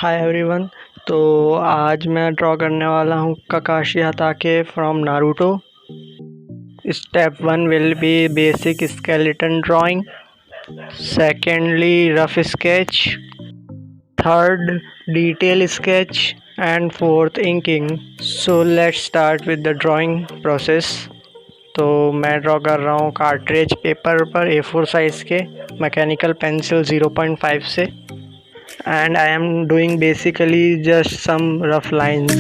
Hi everyone. तो आज मैं ड्रॉ करने वाला हूँ Kakashi Hatake from Naruto. Step one will be basic skeleton drawing, secondly rough sketch, third detail sketch and fourth inking. So let's start with the drawing process. तो मैं draw कर रहा हूँ कार्ट्रिज पेपर पर A4 size के mechanical pencil 0.5 से, and I am doing basically just some rough lines.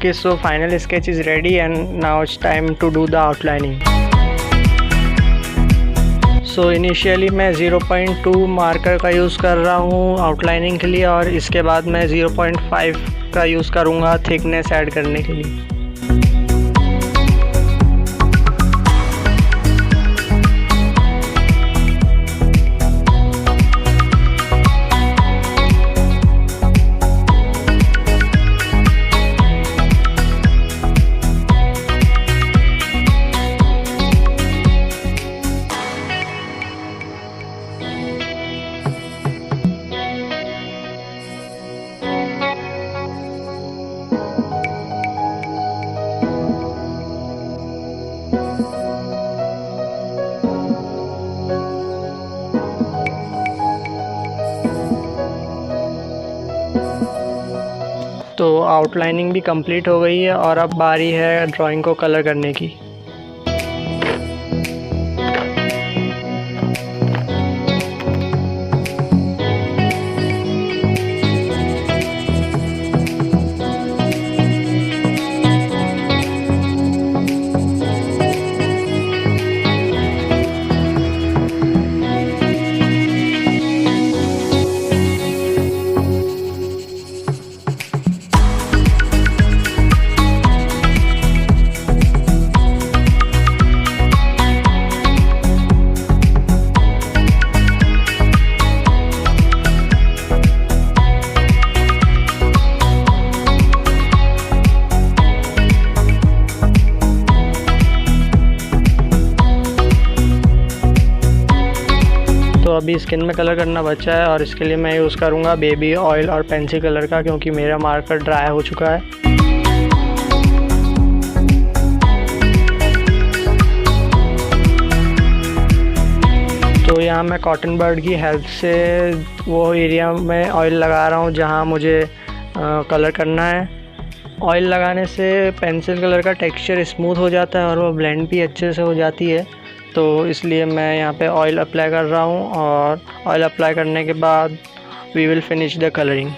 Okay, so final sketch is ready and now it's time to do the outlining. So initially मैं 0.2 marker का use कर रहा हूँ outlining के लिए, और इसके बाद मैं 0.5 का यूज़ करूँगा थिकनेस ऐड करने के लिए। तो आउटलाइनिंग भी कंप्लीट हो गई है और अब बारी है ड्राइंग को कलर करने की। तो अभी स्किन में कलर करना बचा है और इसके लिए मैं यूज़ करूँगा बेबी ऑयल और पेंसिल कलर का, क्योंकि मेरा मार्कर ड्राई हो चुका है। तो यहाँ मैं कॉटन बर्ड की हेल्प से वो एरिया में ऑयल लगा रहा हूँ जहाँ मुझे कलर करना है। ऑयल लगाने से पेंसिल कलर का टेक्सचर स्मूथ हो जाता है और वो ब्लेंड भी अच्छे से हो जाती है। तो इसलिए मैं यहाँ पे ऑयल अप्लाई कर रहा हूँ, और ऑयल अप्लाई करने के बाद we will finish the colouring.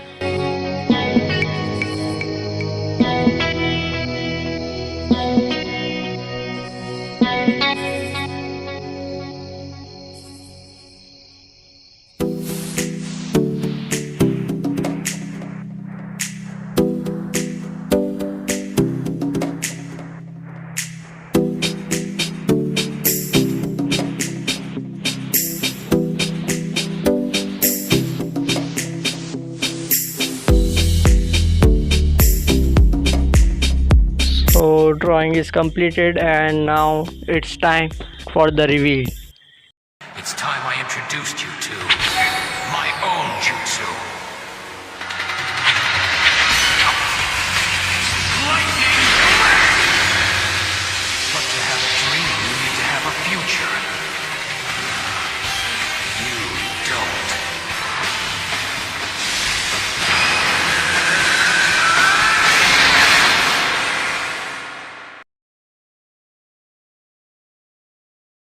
So drawing is completed and now it's time for the reveal. It's time I introduced you to my own jutsu.